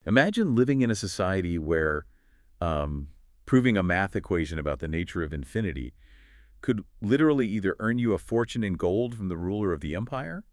Imagine living in a society where proving a math equation about the nature of infinity could literally either earn you a fortune in gold from the ruler of the empire,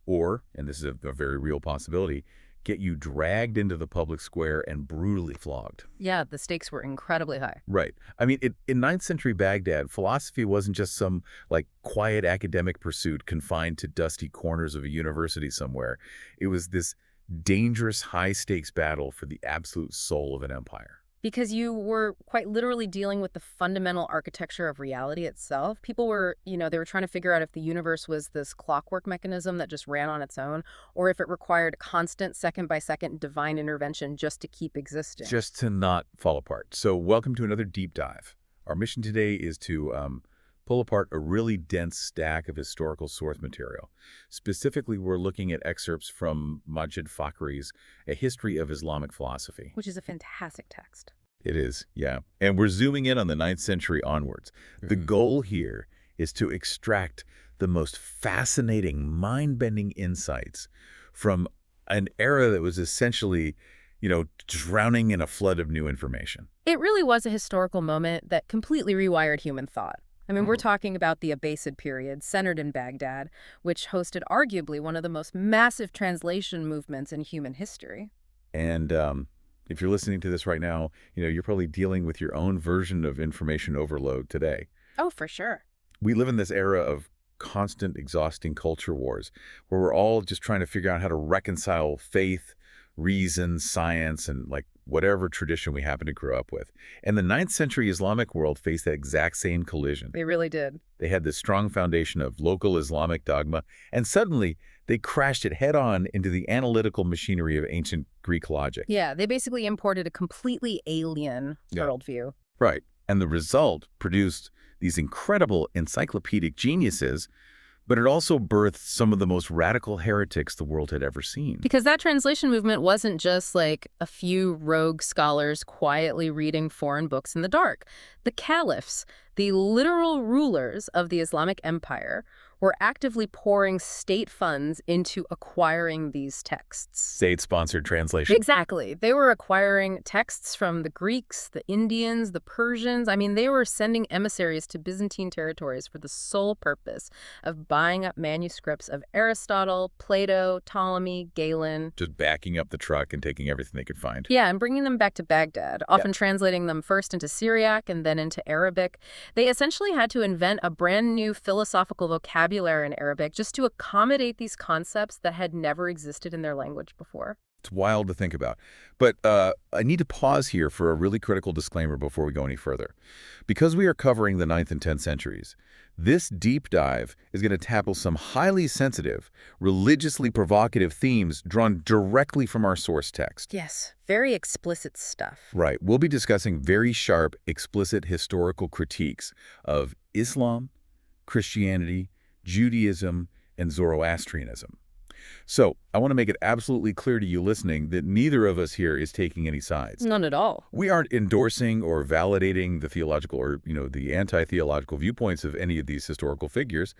or, and this is a very real possibility, get you dragged into the public square and brutally flogged. Yeah, the stakes were incredibly high. Right. I mean, in ninth century Baghdad, philosophy wasn't just some, like, quiet academic pursuit confined to dusty corners of a university somewhere. It was this dangerous, high-stakes battle for the absolute soul of an empire. Because you were quite literally dealing with the fundamental architecture of reality itself. People were, they were trying to figure out if the universe was this clockwork mechanism that just ran on its own, or if it required constant second-by-second divine intervention just to keep existing. Just to not fall apart. So welcome to another deep dive. Our mission today is to pull apart a really dense stack of historical source material. Specifically, we're looking at excerpts from Majid Fakhry's A History of Islamic Philosophy. Which is a fantastic text. It is, yeah. And we're zooming in on the 9th century onwards. The goal here is to extract the most fascinating, mind-bending insights from an era that was essentially, drowning in a flood of new information. It really was a historical moment that completely rewired human thought. I mean, we're talking about the Abbasid period, centered in Baghdad, which hosted arguably one of the most massive translation movements in human history. And if you're listening to this right now, you're probably dealing with your own version of information overload today. Oh, for sure. We live in this era of constant, exhausting culture wars, where we're all just trying to figure out how to reconcile faith, reason, science, and whatever tradition we happen to grow up with. And the 9th century Islamic world faced that exact same collision. They really did. They had this strong foundation of local Islamic dogma, and suddenly they crashed it head-on into the analytical machinery of ancient Greek logic. Yeah, they basically imported a completely alien worldview. Right. And the result produced these incredible encyclopedic geniuses, but it also birthed some of the most radical heretics the world had ever seen. Because that translation movement wasn't just like a few rogue scholars quietly reading foreign books in the dark. The caliphs, the literal rulers of the Islamic Empire, were actively pouring state funds into acquiring these texts. State-sponsored translation. Exactly. They were acquiring texts from the Greeks, the Indians, the Persians. I mean, they were sending emissaries to Byzantine territories for the sole purpose of buying up manuscripts of Aristotle, Plato, Ptolemy, Galen. Just backing up the truck and taking everything they could find. Yeah, and bringing them back to Baghdad, often translating them first into Syriac and then into Arabic. They essentially had to invent a brand new philosophical vocabulary in Arabic just to accommodate these concepts that had never existed in their language before. It's wild to think about. But I need to pause here for a really critical disclaimer before we go any further. Because we are covering the 9th and 10th centuries, this deep dive is going to tackle some highly sensitive, religiously provocative themes drawn directly from our source text. Yes, very explicit stuff. Right. We'll be discussing very sharp, explicit historical critiques of Islam, Christianity, Judaism, and Zoroastrianism. So I want to make it absolutely clear to you listening that neither of us here is taking any sides. None at all. We aren't endorsing or validating the theological or, the anti-theological viewpoints of any of these historical figures.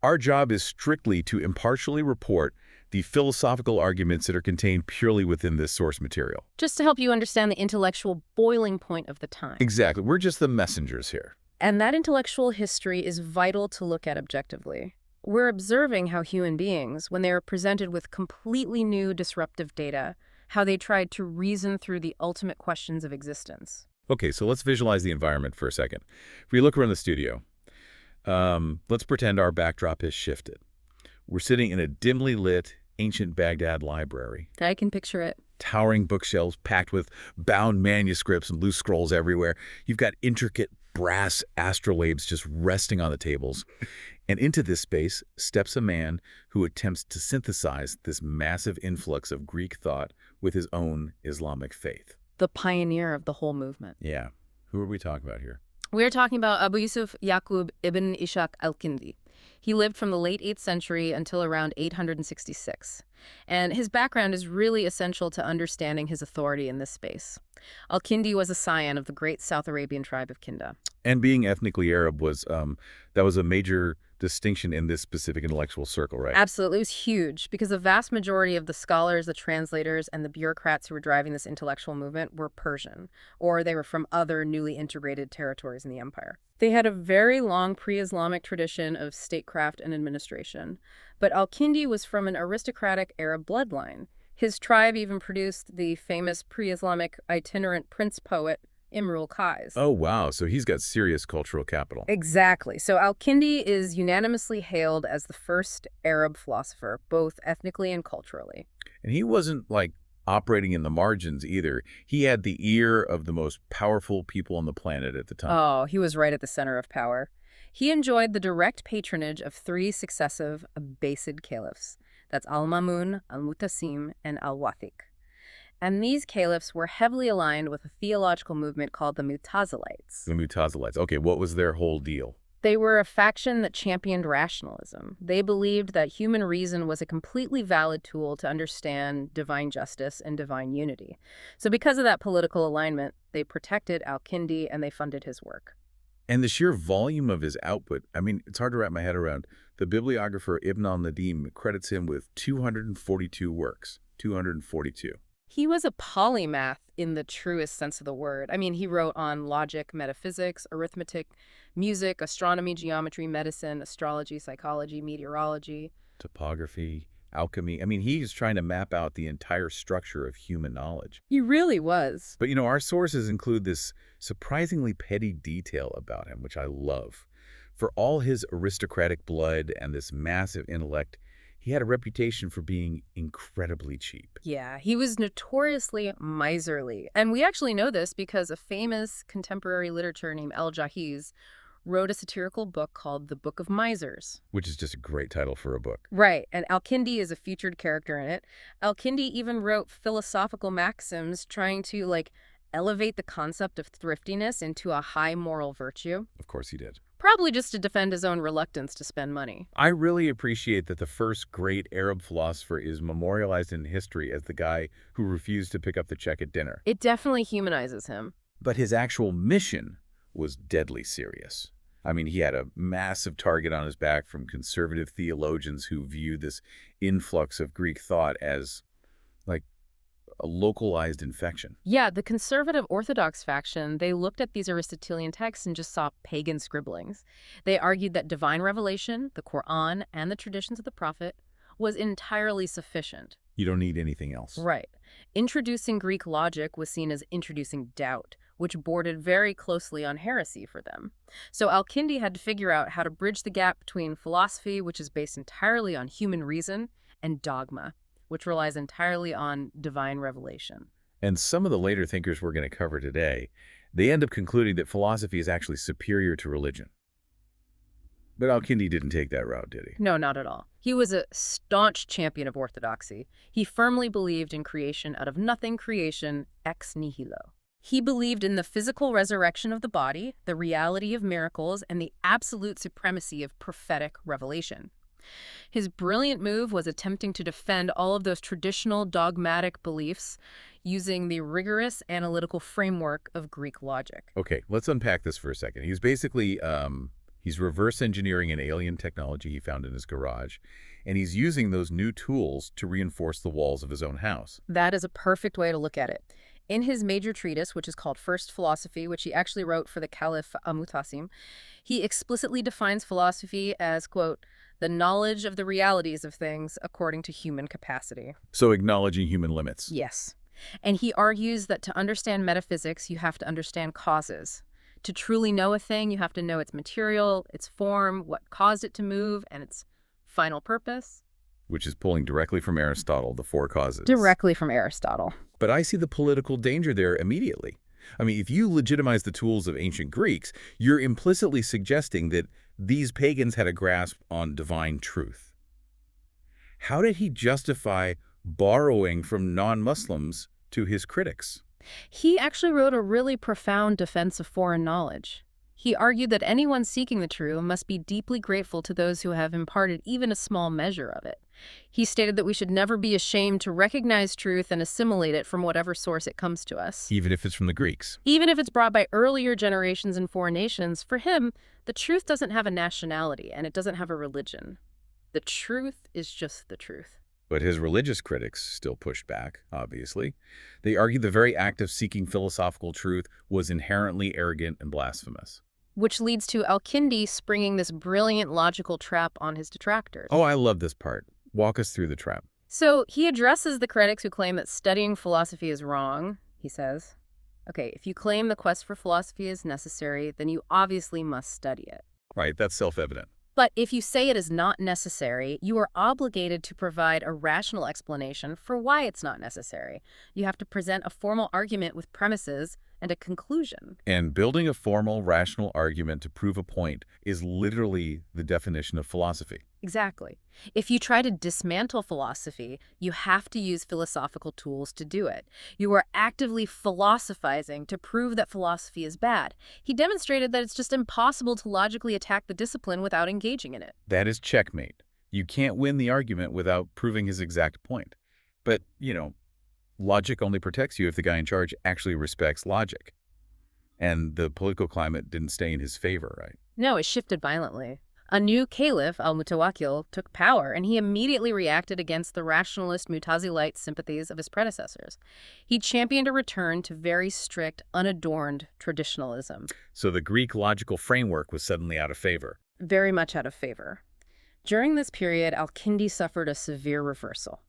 Our job is strictly to impartially report the philosophical arguments that are contained purely within this source material. Just to help you understand the intellectual boiling point of the time. Exactly. We're just the messengers here. And that intellectual history is vital to look at objectively. We're observing how human beings, when they are presented with completely new disruptive data, how they tried to reason through the ultimate questions of existence. Okay, so let's visualize the environment for a second. If we look around the studio, let's pretend our backdrop has shifted. We're sitting in a dimly lit, ancient Baghdad library. I can picture it. Towering bookshelves packed with bound manuscripts and loose scrolls everywhere. You've got intricate brass astrolabes just resting on the tables. And into this space steps a man who attempts to synthesize this massive influx of Greek thought with his own Islamic faith. The pioneer of the whole movement. Yeah. Who are we talking about here? We're talking about Abu Yusuf Yaqub ibn Ishaq al-Kindi. He lived from the late 8th century until around 866. And his background is really essential to understanding his authority in this space. Al-Kindi was a scion of the great South Arabian tribe of Kinda. And being ethnically Arab was that was a major distinction in this specific intellectual circle, right? Absolutely. It was huge because the vast majority of the scholars, the translators, and the bureaucrats who were driving this intellectual movement were Persian, or they were from other newly integrated territories in the empire. They had a very long pre-Islamic tradition of statecraft and administration, but al-Kindi was from an aristocratic Arab bloodline. His tribe even produced the famous pre-Islamic itinerant prince poet Imrul Qais. Oh, wow. So he's got serious cultural capital. Exactly. So al-Kindi is unanimously hailed as the first Arab philosopher, both ethnically and culturally. And he wasn't like operating in the margins either. He had the ear of the most powerful people on the planet at the time. Oh, he was right at the center of power. He enjoyed the direct patronage of three successive Abbasid caliphs. That's al-Mamun, al-Mutasim, and al-Wathiq. And these caliphs were heavily aligned with a theological movement called the Mutazilites. The Mutazilites. Okay, what was their whole deal? They were a faction that championed rationalism. They believed that human reason was a completely valid tool to understand divine justice and divine unity. So because of that political alignment, they protected al-Kindi and they funded his work. And the sheer volume of his output, I mean, it's hard to wrap my head around. The bibliographer Ibn al-Nadim credits him with 242 works. 242. He was a polymath in the truest sense of the word. I mean, he wrote on logic, metaphysics, arithmetic, music, astronomy, geometry, medicine, astrology, psychology, meteorology. Topography, alchemy. I mean, he's trying to map out the entire structure of human knowledge. He really was. But, our sources include this surprisingly petty detail about him, which I love. For all his aristocratic blood and this massive intellect, he had a reputation for being incredibly cheap. Yeah, he was notoriously miserly. And we actually know this because a famous contemporary literature named al-Jahiz wrote a satirical book called The Book of Misers. Which is just a great title for a book. Right, and al-Kindi is a featured character in it. Al-Kindi even wrote philosophical maxims trying to, elevate the concept of thriftiness into a high moral virtue. Of course he did. Probably just to defend his own reluctance to spend money. I really appreciate that the first great Arab philosopher is memorialized in history as the guy who refused to pick up the check at dinner. It definitely humanizes him. But his actual mission was deadly serious. I mean, he had a massive target on his back from conservative theologians who viewed this influx of Greek thought as, a localized infection. Yeah, the conservative Orthodox faction, they looked at these Aristotelian texts and just saw pagan scribblings. They argued that divine revelation, the Quran, and the traditions of the prophet was entirely sufficient. You don't need anything else. Right. Introducing Greek logic was seen as introducing doubt, which bordered very closely on heresy for them. So al-Kindi had to figure out how to bridge the gap between philosophy, which is based entirely on human reason, and dogma, which relies entirely on divine revelation. And some of the later thinkers we're going to cover today, they end up concluding that philosophy is actually superior to religion. But al-Kindi didn't take that route, did he? No, not at all. He was a staunch champion of orthodoxy. He firmly believed in creation out of nothing, creation ex nihilo. He believed in the physical resurrection of the body, the reality of miracles, and the absolute supremacy of prophetic revelation. His brilliant move was attempting to defend all of those traditional dogmatic beliefs using the rigorous analytical framework of Greek logic. Okay, let's unpack this for a second. He's basically, he's reverse engineering an alien technology he found in his garage, and he's using those new tools to reinforce the walls of his own house. That is a perfect way to look at it. In his major treatise, which is called First Philosophy, which he actually wrote for the Caliph al-Mutasim, he explicitly defines philosophy as, quote, the knowledge of the realities of things according to human capacity. So acknowledging human limits. Yes. And he argues that to understand metaphysics, you have to understand causes. To truly know a thing, you have to know its material, its form, what caused it to move, and its final purpose. Which is pulling directly from Aristotle, the four causes. Directly from Aristotle. But I see the political danger there immediately. I mean, if you legitimize the tools of ancient Greeks, you're implicitly suggesting that these pagans had a grasp on divine truth. How did he justify borrowing from non-Muslims to his critics? He actually wrote a really profound defense of foreign knowledge. He argued that anyone seeking the truth must be deeply grateful to those who have imparted even a small measure of it. He stated that we should never be ashamed to recognize truth and assimilate it from whatever source it comes to us. Even if it's from the Greeks. Even if it's brought by earlier generations in foreign nations, for him, the truth doesn't have a nationality and it doesn't have a religion. The truth is just the truth. But his religious critics still pushed back, obviously. They argued the very act of seeking philosophical truth was inherently arrogant and blasphemous. Which leads to al-Kindi springing this brilliant logical trap on his detractors. Oh, I love this part. Walk us through the trap. So he addresses the critics who claim that studying philosophy is wrong, he says. Okay, if you claim the quest for philosophy is necessary, then you obviously must study it. Right, that's self-evident. But if you say it is not necessary, you are obligated to provide a rational explanation for why it's not necessary. You have to present a formal argument with premises and a conclusion. And building a formal, rational argument to prove a point is literally the definition of philosophy. Exactly. If you try to dismantle philosophy, you have to use philosophical tools to do it. You are actively philosophizing to prove that philosophy is bad. He demonstrated that it's just impossible to logically attack the discipline without engaging in it. That is checkmate. You can't win the argument without proving his exact point. But, logic only protects you if the guy in charge actually respects logic. And the political climate didn't stay in his favor, right? No, it shifted violently. A new caliph, al-Mutawakkil, took power, and he immediately reacted against the rationalist Mutazilite sympathies of his predecessors. He championed a return to very strict, unadorned traditionalism. So the Greek logical framework was suddenly out of favor. Very much out of favor. During this period, al-Kindi suffered a severe reversal.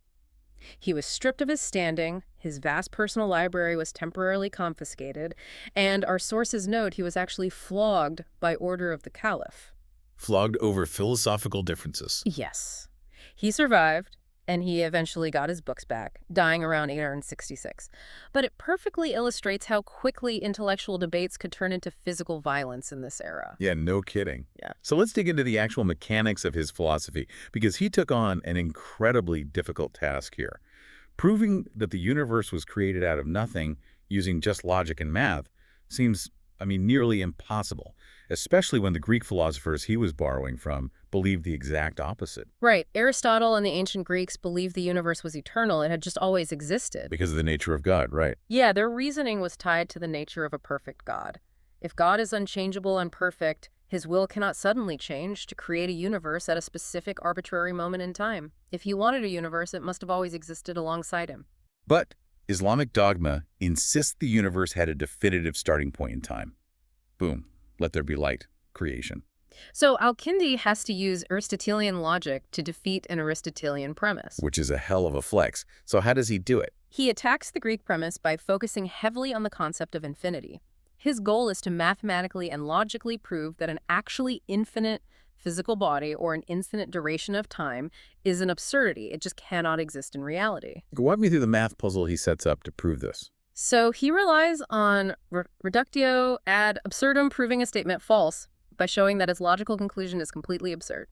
He was stripped of his standing, his vast personal library was temporarily confiscated, and our sources note he was actually flogged by order of the caliph. Flogged over philosophical differences. Yes. He survived, and he eventually got his books back, dying around 866. But it perfectly illustrates how quickly intellectual debates could turn into physical violence in this era. Yeah, no kidding. Yeah. So let's dig into the actual mechanics of his philosophy, because he took on an incredibly difficult task here. Proving that the universe was created out of nothing using just logic and math seems, nearly impossible, especially when the Greek philosophers he was borrowing from believed the exact opposite. Right. Aristotle and the ancient Greeks believed the universe was eternal. It had just always existed. Because of the nature of God, right? Yeah, their reasoning was tied to the nature of a perfect God. If God is unchangeable and perfect, his will cannot suddenly change to create a universe at a specific arbitrary moment in time. If he wanted a universe, it must have always existed alongside him. But Islamic dogma insists the universe had a definitive starting point in time. Boom. Let there be light. Creation. So al-Kindi has to use Aristotelian logic to defeat an Aristotelian premise. Which is a hell of a flex. So how does he do it? He attacks the Greek premise by focusing heavily on the concept of infinity. His goal is to mathematically and logically prove that an actually infinite physical body or an infinite duration of time is an absurdity. It just cannot exist in reality. Walk me through the math puzzle he sets up to prove this. So he relies on reductio ad absurdum, proving a statement false by showing that its logical conclusion is completely absurd.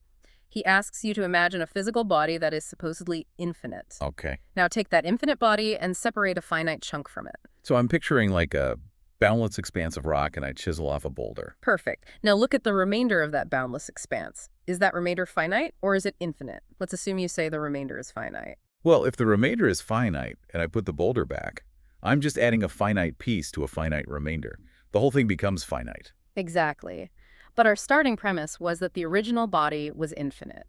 He asks you to imagine a physical body that is supposedly infinite. Okay. Now take that infinite body and separate a finite chunk from it. So I'm picturing like a boundless expanse of rock and I chisel off a boulder. Perfect. Now look at the remainder of that boundless expanse. Is that remainder finite or is it infinite? Let's assume you say the remainder is finite. Well, if the remainder is finite and I put the boulder back, I'm just adding a finite piece to a finite remainder. The whole thing becomes finite. Exactly. But our starting premise was that the original body was infinite.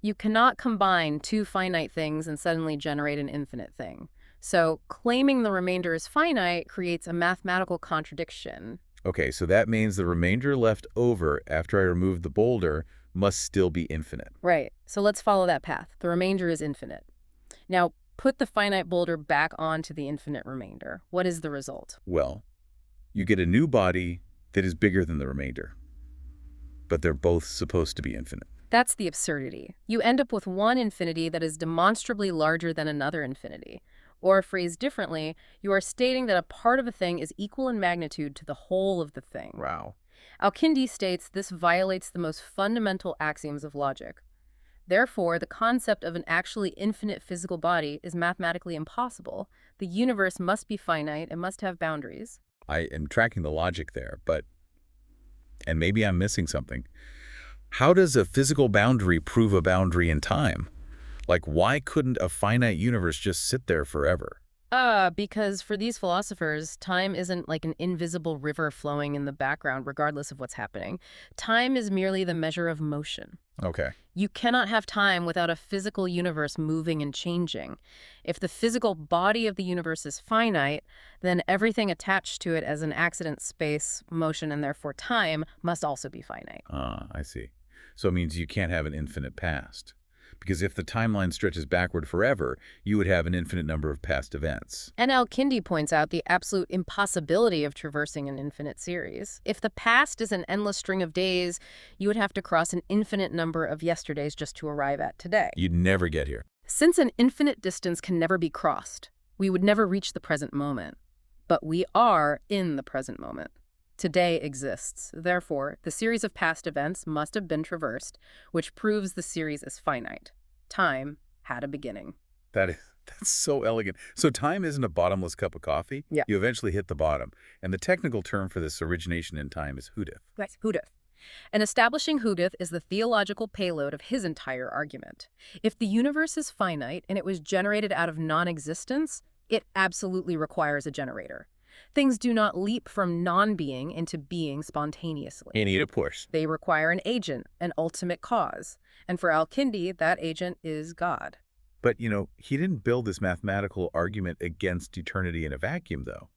You cannot combine two finite things and suddenly generate an infinite thing. So claiming the remainder is finite creates a mathematical contradiction. Okay, so that means the remainder left over after I remove the boulder must still be infinite. Right. So let's follow that path. The remainder is infinite. Now, put the finite boulder back onto the infinite remainder. What is the result? Well, you get a new body that is bigger than the remainder. But they're both supposed to be infinite. That's the absurdity. You end up with one infinity that is demonstrably larger than another infinity. Or phrased differently, you are stating that a part of a thing is equal in magnitude to the whole of the thing. Wow. Al-Kindi states this violates the most fundamental axioms of logic. Therefore, the concept of an actually infinite physical body is mathematically impossible. The universe must be finite and must have boundaries. I am tracking the logic there, and maybe I'm missing something. How does a physical boundary prove a boundary in time? Like, why couldn't a finite universe just sit there forever? Because for these philosophers, time isn't like an invisible river flowing in the background regardless of what's happening. Time is merely the measure of motion. Okay. You cannot have time without a physical universe moving and changing. If the physical body of the universe is finite, then everything attached to it as an accident, space, motion, and therefore time must also be finite. I see. So it means you can't have an infinite past. Because if the timeline stretches backward forever, you would have an infinite number of past events. And al-Kindi points out the absolute impossibility of traversing an infinite series. If the past is an endless string of days, you would have to cross an infinite number of yesterdays just to arrive at today. You'd never get here. Since an infinite distance can never be crossed, we would never reach the present moment. But we are in the present moment. Today exists. Therefore, the series of past events must have been traversed, which proves the series is finite. Time had a beginning. That's so elegant. So time isn't a bottomless cup of coffee? Yeah. You eventually hit the bottom. And the technical term for this origination in time is hudith. Right. Hudith. And establishing hudith is the theological payload of his entire argument. If the universe is finite and it was generated out of non-existence, it absolutely requires a generator. Things do not leap from non-being into being spontaneously. Any of course. They require an agent, an ultimate cause. And for al-Kindi, that agent is God. But, he didn't build this mathematical argument against eternity in a vacuum, though.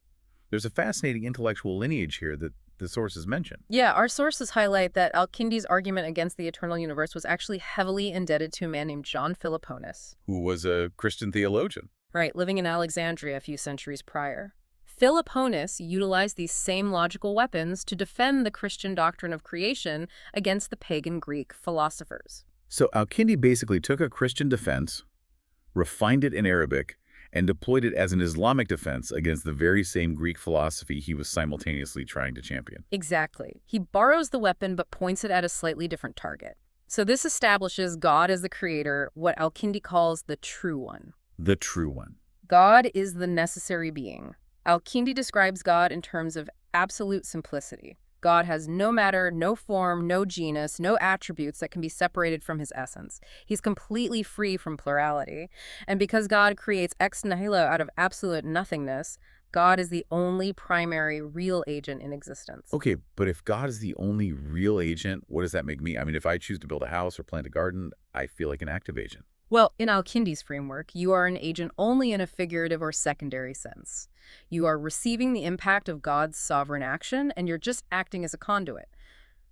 There's a fascinating intellectual lineage here that the sources mention. Yeah, our sources highlight that al-Kindi's argument against the eternal universe was actually heavily indebted to a man named John Philoponus. Who was a Christian theologian. Right, living in Alexandria a few centuries prior. Philoponus utilized these same logical weapons to defend the Christian doctrine of creation against the pagan Greek philosophers. So al-Kindi basically took a Christian defense, refined it in Arabic, and deployed it as an Islamic defense against the very same Greek philosophy he was simultaneously trying to champion. Exactly. He borrows the weapon but points it at a slightly different target. So this establishes God as the creator, what al-Kindi calls the true one. The true one. God is the necessary being. Al-Kindi describes God in terms of absolute simplicity. God has no matter, no form, no genus, no attributes that can be separated from his essence. He's completely free from plurality. And because God creates ex nihilo out of absolute nothingness, God is the only primary real agent in existence. Okay, but if God is the only real agent, what does that make me? I mean, if I choose to build a house or plant a garden, I feel like an active agent. Well, in al-Kindi's framework, you are an agent only in a figurative or secondary sense. You are receiving the impact of God's sovereign action, and you're just acting as a conduit.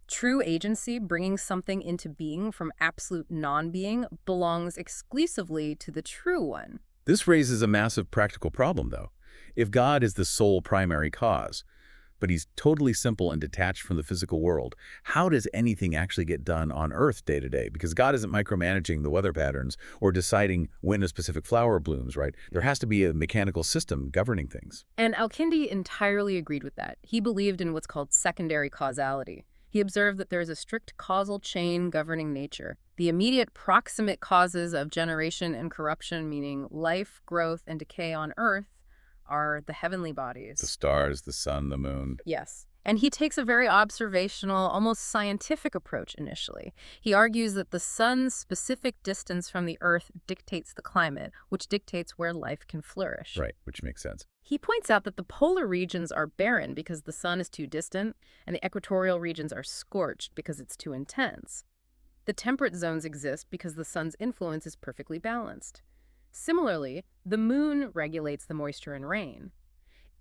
True agency, bringing something into being from absolute non-being, belongs exclusively to the true one. This raises a massive practical problem, though. If God is the sole primary cause, but he's totally simple and detached from the physical world, how does anything actually get done on Earth day to day? Because God isn't micromanaging the weather patterns or deciding when a specific flower blooms, right? There has to be a mechanical system governing things. And al-Kindi entirely agreed with that. He believed in what's called secondary causality. He observed that there is a strict causal chain governing nature. The immediate proximate causes of generation and corruption, meaning life, growth, and decay on Earth, are the heavenly bodies. The stars, the sun, the moon. Yes. And he takes a very observational, almost scientific approach initially. He argues that the sun's specific distance from the Earth dictates the climate, which dictates where life can flourish. Right, which makes sense. He points out that the polar regions are barren because the sun is too distant, and the equatorial regions are scorched because it's too intense. The temperate zones exist because the sun's influence is perfectly balanced. Similarly, the moon regulates the moisture and rain.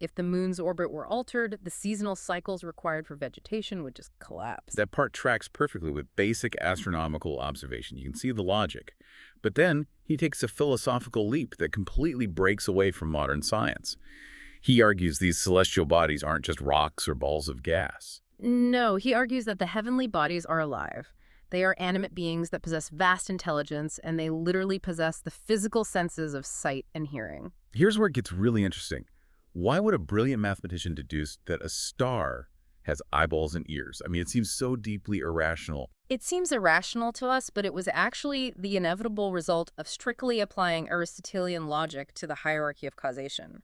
If the moon's orbit were altered, the seasonal cycles required for vegetation would just collapse. That part tracks perfectly with basic astronomical observation. You can see the logic. But then he takes a philosophical leap that completely breaks away from modern science. He argues these celestial bodies aren't just rocks or balls of gas. No, he argues that the heavenly bodies are alive. They are animate beings that possess vast intelligence, and they literally possess the physical senses of sight and hearing. Here's where it gets really interesting. Why would a brilliant mathematician deduce that a star has eyeballs and ears? I mean, it seems so deeply irrational. It seems irrational to us, but it was actually the inevitable result of strictly applying Aristotelian logic to the hierarchy of causation.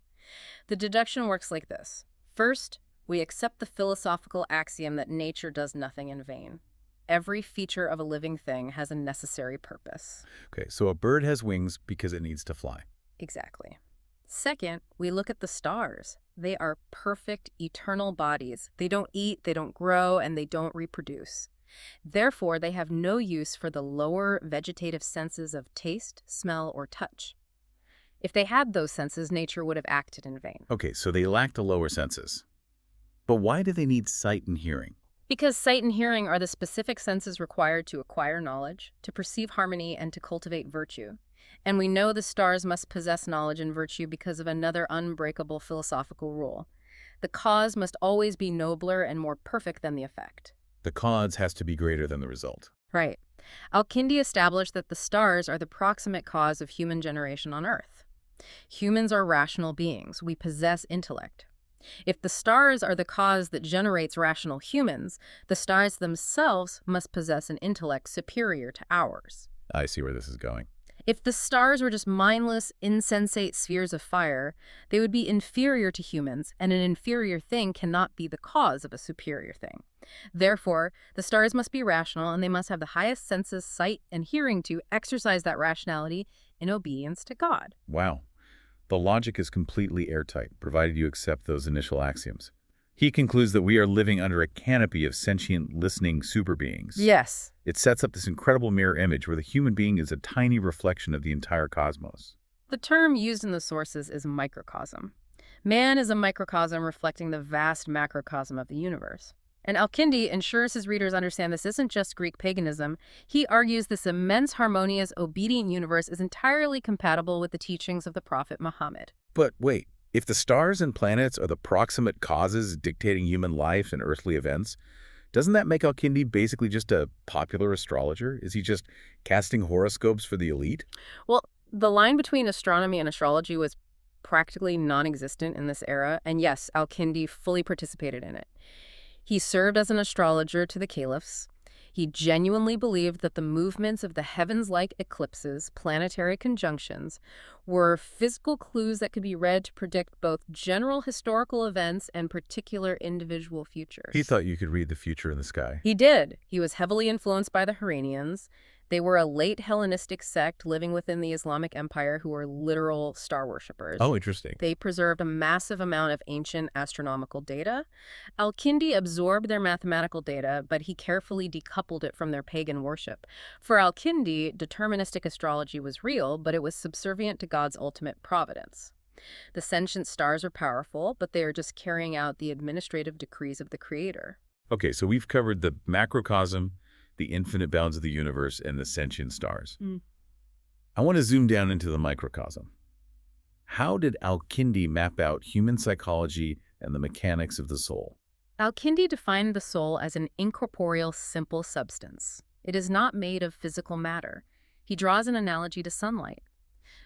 The deduction works like this. First, we accept the philosophical axiom that nature does nothing in vain. every feature of a living thing has a necessary purpose. Okay, so a bird has wings because it needs to fly. Exactly. Second, we look at the stars. They are perfect, eternal bodies. They don't eat, they don't grow, and they don't reproduce. Therefore, they have no use for the lower vegetative senses of taste, smell, or touch. If they had those senses, nature would have acted in vain. Okay, so they lack the lower senses. But why do they need sight and hearing? Because sight and hearing are the specific senses required to acquire knowledge, to perceive harmony, and to cultivate virtue. And we know the stars must possess knowledge and virtue because of another unbreakable philosophical rule. The cause must always be nobler and more perfect than the effect. The cause has to be greater than the result. Right. Al-Kindi established that the stars are the proximate cause of human generation on Earth. Humans are rational beings. We possess intellect. If the stars are the cause that generates rational humans, the stars themselves must possess an intellect superior to ours. I see where this is going. If the stars were just mindless, insensate spheres of fire, they would be inferior to humans, and an inferior thing cannot be the cause of a superior thing. Therefore, the stars must be rational, and they must have the highest senses, sight and hearing, to exercise that rationality in obedience to God. Wow. The logic is completely airtight, provided you accept those initial axioms. He concludes that we are living under a canopy of sentient, listening superbeings. Yes. It sets up this incredible mirror image where the human being is a tiny reflection of the entire cosmos. The term used in the sources is microcosm. Man is a microcosm reflecting the vast macrocosm of the universe. And al-Kindi ensures his readers understand this isn't just Greek paganism. He argues this immense, harmonious, obedient universe is entirely compatible with the teachings of the Prophet Muhammad. But wait, if the stars and planets are the proximate causes dictating human life and earthly events, doesn't that make al-Kindi basically just a popular astrologer? Is he just casting horoscopes for the elite? Well, the line between astronomy and astrology was practically non-existent in this era, and yes, al-Kindi fully participated in it. He served as an astrologer to the caliphs. He genuinely believed that the movements of the heavens-like eclipses, planetary conjunctions, were physical clues that could be read to predict both general historical events and particular individual futures. He thought you could read the future in the sky. He did. He was heavily influenced by the Iranians. They were a late Hellenistic sect living within the Islamic Empire who were literal star worshippers. Oh, interesting. They preserved a massive amount of ancient astronomical data. Al-Kindi absorbed their mathematical data, but he carefully decoupled it from their pagan worship. For Al-Kindi, deterministic astrology was real, but it was subservient to God's ultimate providence. The sentient stars are powerful, but they are just carrying out the administrative decrees of the Creator. Okay, so we've covered the macrocosm, the infinite bounds of the universe, and the sentient stars. I want to zoom down into the microcosm. How did al-Kindi map out human psychology and the mechanics of the soul? Al-Kindi defined the soul as an incorporeal, simple substance. It is not made of physical matter. He draws an analogy to sunlight.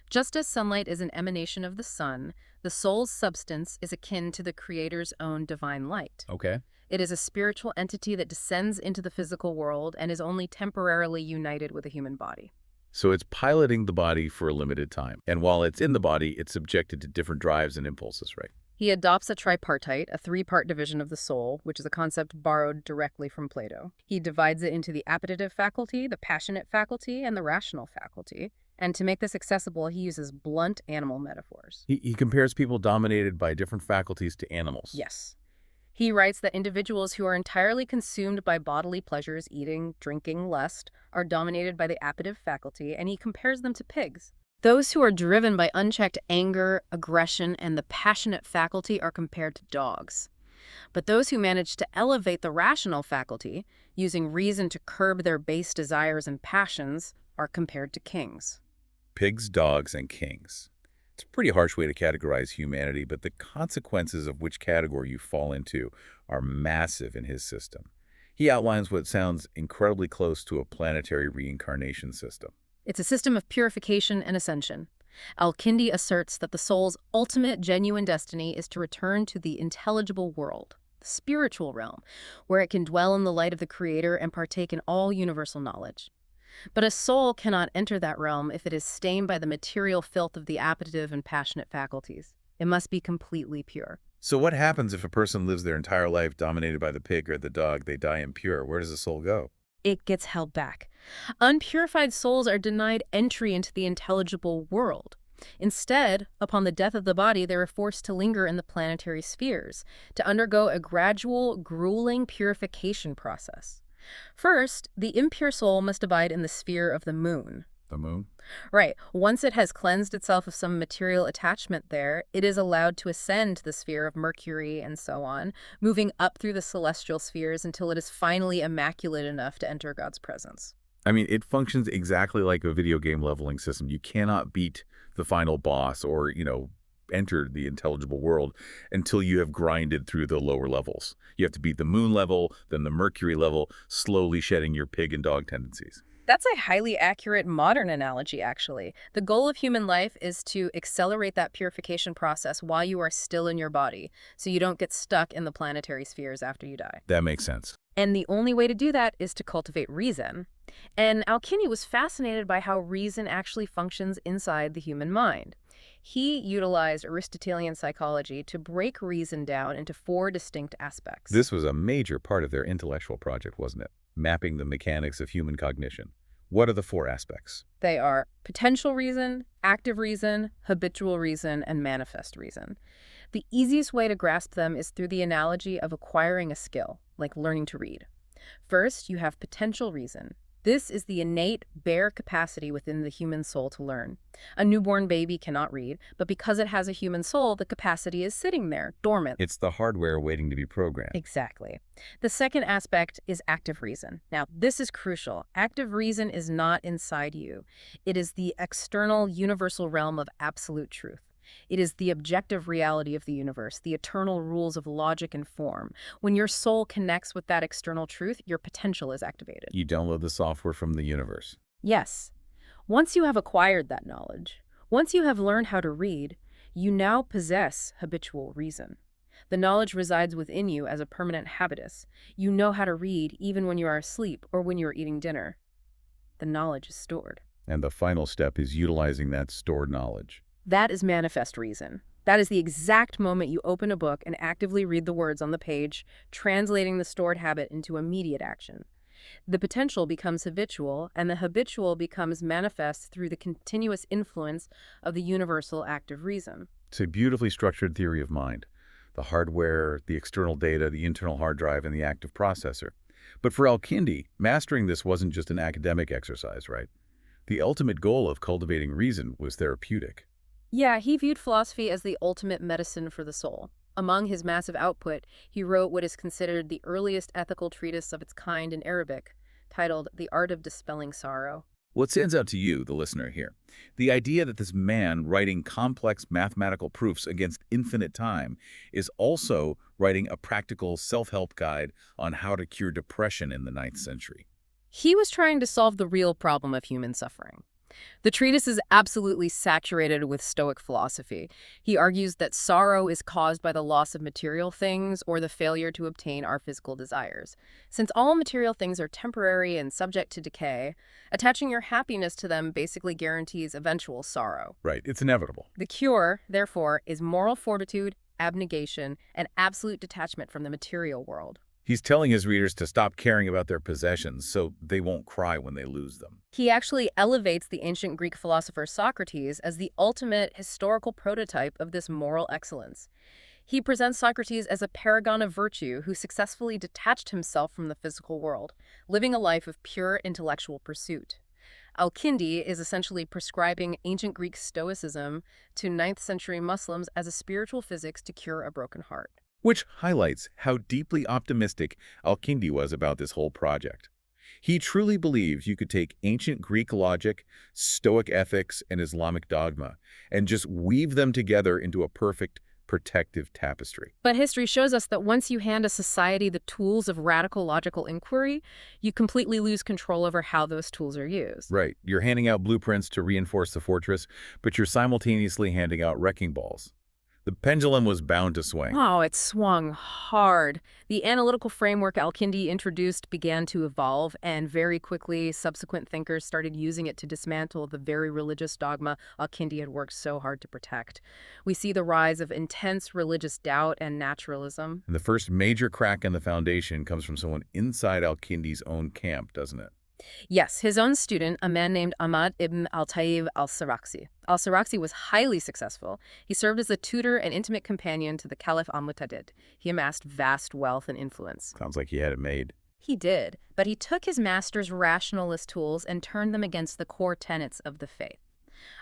Just as sunlight is an emanation of the sun, the soul's substance is akin to the Creator's own divine light. Okay. It is a spiritual entity that descends into the physical world and is only temporarily united with a human body. So it's piloting the body for a limited time. And while it's in the body, it's subjected to different drives and impulses, right? He adopts a tripartite, a three-part division of the soul, which is a concept borrowed directly from Plato. He divides it into the appetitive faculty, the passionate faculty, and the rational faculty. And to make this accessible, he uses blunt animal metaphors. He compares people dominated by different faculties to animals. Yes. He writes that individuals who are entirely consumed by bodily pleasures, eating, drinking, lust, are dominated by the appetitive faculty, and he compares them to pigs. Those who are driven by unchecked anger, aggression, and the passionate faculty are compared to dogs. But those who manage to elevate the rational faculty, using reason to curb their base desires and passions, are compared to kings. Pigs, dogs, and kings. It's a pretty harsh way to categorize humanity, but the consequences of which category you fall into are massive in his system. He outlines what sounds incredibly close to a planetary reincarnation system. It's a system of purification and ascension. Al-Kindi asserts that the soul's ultimate genuine destiny is to return to the intelligible world, the spiritual realm, where it can dwell in the light of the Creator and partake in all universal knowledge. But a soul cannot enter that realm if it is stained by the material filth of the appetitive and passionate faculties. It must be completely pure. So what happens if a person lives their entire life dominated by the pig or the dog? They die impure. Where does the soul go? It gets held back. Unpurified souls are denied entry into the intelligible world. Instead, upon the death of the body, they are forced to linger in the planetary spheres, to undergo a gradual, grueling purification process. First, the impure soul must abide in the sphere of the moon. The moon? Right. Once it has cleansed itself of some material attachment there, it is allowed to ascend to the sphere of Mercury and so on, moving up through the celestial spheres until it is finally immaculate enough to enter God's presence. I mean, it functions exactly like a video game leveling system. You cannot beat the final boss or, enter the intelligible world until you have grinded through the lower levels. You have to beat the moon level, then the Mercury level, slowly shedding your pig and dog tendencies. That's a highly accurate modern analogy, actually. The goal of human life is to accelerate that purification process while you are still in your body, so you don't get stuck in the planetary spheres after you die. That makes sense. And the only way to do that is to cultivate reason. And al-Kindi was fascinated by how reason actually functions inside the human mind. He utilized Aristotelian psychology to break reason down into 4 distinct aspects. This was a major part of their intellectual project, wasn't it? Mapping the mechanics of human cognition. What are the 4 aspects? They are potential reason, active reason, habitual reason, and manifest reason. The easiest way to grasp them is through the analogy of acquiring a skill, like learning to read. First, you have potential reason. This is the innate, bare capacity within the human soul to learn. A newborn baby cannot read, but because it has a human soul, the capacity is sitting there, dormant. It's the hardware waiting to be programmed. Exactly. The second aspect is active reason. Now, this is crucial. Active reason is not inside you. It is the external, universal realm of absolute truth. It is the objective reality of the universe, the eternal rules of logic and form. When your soul connects with that external truth, your potential is activated. You download the software from the universe. Yes. Once you have acquired that knowledge, once you have learned how to read, you now possess habitual reason. The knowledge resides within you as a permanent habitus. You know how to read even when you are asleep or when you are eating dinner. The knowledge is stored. And the final step is utilizing that stored knowledge. That is manifest reason. That is the exact moment you open a book and actively read the words on the page, translating the stored habit into immediate action. The potential becomes habitual, and the habitual becomes manifest through the continuous influence of the universal active reason. It's a beautifully structured theory of mind. The hardware, the external data, the internal hard drive, and the active processor. But for al-Kindi, mastering this wasn't just an academic exercise, right? The ultimate goal of cultivating reason was therapeutic. Yeah, he viewed philosophy as the ultimate medicine for the soul. Among his massive output, he wrote what is considered the earliest ethical treatise of its kind in Arabic, titled The Art of Dispelling Sorrow. What stands out to you, the listener here? The idea that this man writing complex mathematical proofs against infinite time is also writing a practical self-help guide on how to cure depression in the 9th century. He was trying to solve the real problem of human suffering. The treatise is absolutely saturated with Stoic philosophy. He argues that sorrow is caused by the loss of material things or the failure to obtain our physical desires. Since all material things are temporary and subject to decay, attaching your happiness to them basically guarantees eventual sorrow. Right, it's inevitable. The cure, therefore, is moral fortitude, abnegation, and absolute detachment from the material world. He's telling his readers to stop caring about their possessions so they won't cry when they lose them. He actually elevates the ancient Greek philosopher Socrates as the ultimate historical prototype of this moral excellence. He presents Socrates as a paragon of virtue who successfully detached himself from the physical world, living a life of pure intellectual pursuit. Al-Kindi is essentially prescribing ancient Greek Stoicism to 9th century Muslims as a spiritual physics to cure a broken heart. Which highlights how deeply optimistic al-Kindi was about this whole project. He truly believes you could take ancient Greek logic, Stoic ethics, and Islamic dogma, and just weave them together into a perfect, protective tapestry. But history shows us that once you hand a society the tools of radical logical inquiry, you completely lose control over how those tools are used. Right. You're handing out blueprints to reinforce the fortress, but you're simultaneously handing out wrecking balls. The pendulum was bound to swing. Oh, it swung hard. The analytical framework al-Kindi introduced began to evolve, and very quickly, subsequent thinkers started using it to dismantle the very religious dogma al-Kindi had worked so hard to protect. We see the rise of intense religious doubt and naturalism. And the first major crack in the foundation comes from someone inside al-Kindi's own camp, doesn't it? Yes, his own student, a man named Ahmad ibn al-Tayyib al-Sarakhsi. Al-Sarakhsi was highly successful. He served as a tutor and intimate companion to the Caliph al-Mu'tadid. He amassed vast wealth and influence. Sounds like he had it made. He did, but he took his master's rationalist tools and turned them against the core tenets of the faith.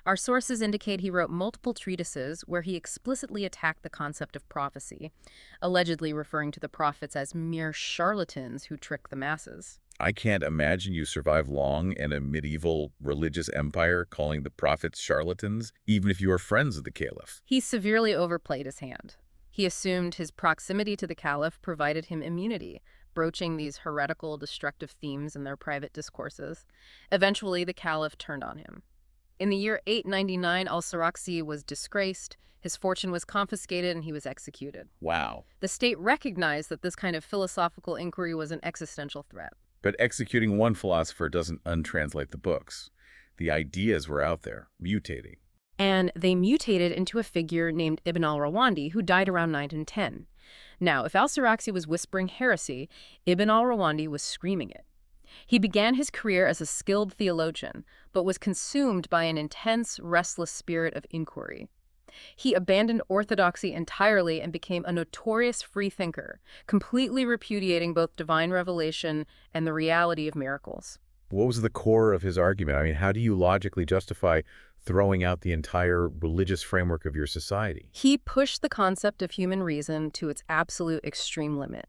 Our sources indicate he wrote multiple treatises where he explicitly attacked the concept of prophecy, allegedly referring to the prophets as mere charlatans who trick the masses. I can't imagine you survive long in a medieval religious empire calling the prophets charlatans, even if you are friends of the caliph. He severely overplayed his hand. He assumed his proximity to the caliph provided him immunity, broaching these heretical, destructive themes in their private discourses. Eventually, the caliph turned on him. In the year 899, al-Sarakhsi was disgraced, his fortune was confiscated, and he was executed. Wow. The state recognized that this kind of philosophical inquiry was an existential threat. But executing one philosopher doesn't untranslate the books. The ideas were out there, mutating. And they mutated into a figure named Ibn al-Rawandi, who died around 910. Now, if al-Sarakhsi was whispering heresy, Ibn al-Rawandi was screaming it. He began his career as a skilled theologian, but was consumed by an intense, restless spirit of inquiry. He abandoned orthodoxy entirely and became a notorious freethinker, completely repudiating both divine revelation and the reality of miracles. What was the core of his argument? I mean, how do you logically justify throwing out the entire religious framework of your society? He pushed the concept of human reason to its absolute extreme limit.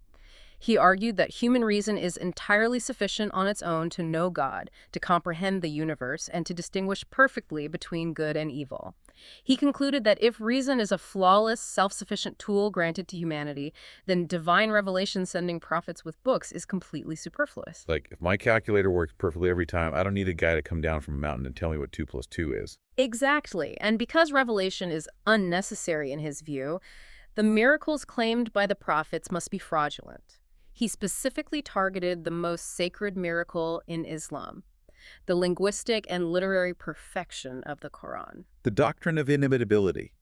He argued that human reason is entirely sufficient on its own to know God, to comprehend the universe, and to distinguish perfectly between good and evil. He concluded that if reason is a flawless, self-sufficient tool granted to humanity, then divine revelation sending prophets with books is completely superfluous. Like, if my calculator works perfectly every time, I don't need a guy to come down from a mountain and tell me what 2 + 2 is. Exactly. And because revelation is unnecessary in his view, the miracles claimed by the prophets must be fraudulent. He specifically targeted the most sacred miracle in Islam, the linguistic and literary perfection of the Quran. The doctrine of inimitability.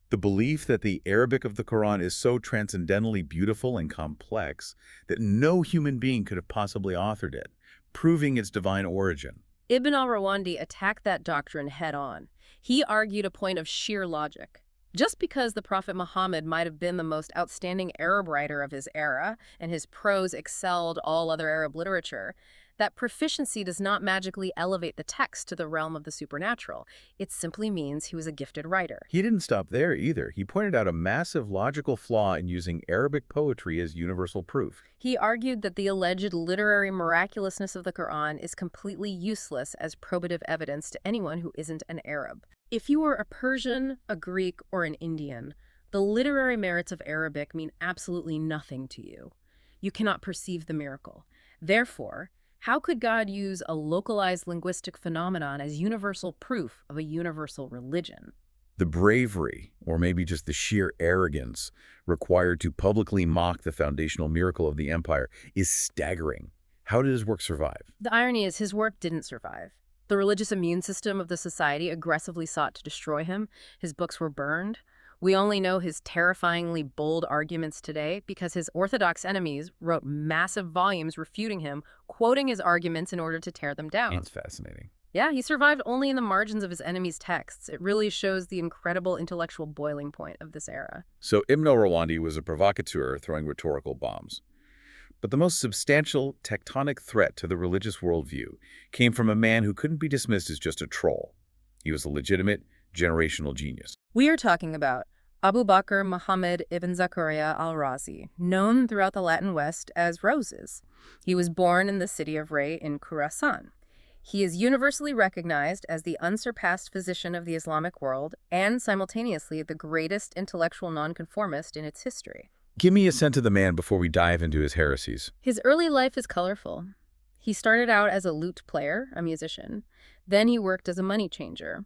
The belief that the Arabic of the Quran is so transcendently beautiful and complex that no human being could have possibly authored it, proving its divine origin. Ibn al-Rawandi attacked that doctrine head-on. He argued a point of sheer logic. Just because the Prophet Muhammad might have been the most outstanding Arab writer of his era, and his prose excelled all other Arab literature, that proficiency does not magically elevate the text to the realm of the supernatural. It simply means he was a gifted writer. He didn't stop there either. He pointed out a massive logical flaw in using Arabic poetry as universal proof. He argued that the alleged literary miraculousness of the Quran is completely useless as probative evidence to anyone who isn't an Arab. If you were a Persian, a Greek, or an Indian, the literary merits of Arabic mean absolutely nothing to you. You cannot perceive the miracle. Therefore, how could God use a localized linguistic phenomenon as universal proof of a universal religion? The bravery, or maybe just the sheer arrogance, required to publicly mock the foundational miracle of the empire is staggering. How did his work survive? The irony is his work didn't survive. The religious immune system of the society aggressively sought to destroy him. His books were burned. We only know his terrifyingly bold arguments today because his orthodox enemies wrote massive volumes refuting him, quoting his arguments in order to tear them down. That's fascinating. Yeah, he survived only in the margins of his enemies' texts. It really shows the incredible intellectual boiling point of this era. So Ibn al-Rawandi was a provocateur throwing rhetorical bombs. But the most substantial tectonic threat to the religious worldview came from a man who couldn't be dismissed as just a troll. He was a legitimate, generational genius. We are talking about Abu Bakr Muhammad ibn Zakaria al-Razi, known throughout the Latin West as Roses. He was born in the city of Ray in Khorasan. He is universally recognized as the unsurpassed physician of the Islamic world and simultaneously the greatest intellectual nonconformist in its history. Give me a sense of the man before we dive into his heresies. His early life is colorful. He started out as a lute player, a musician. Then he worked as a money changer.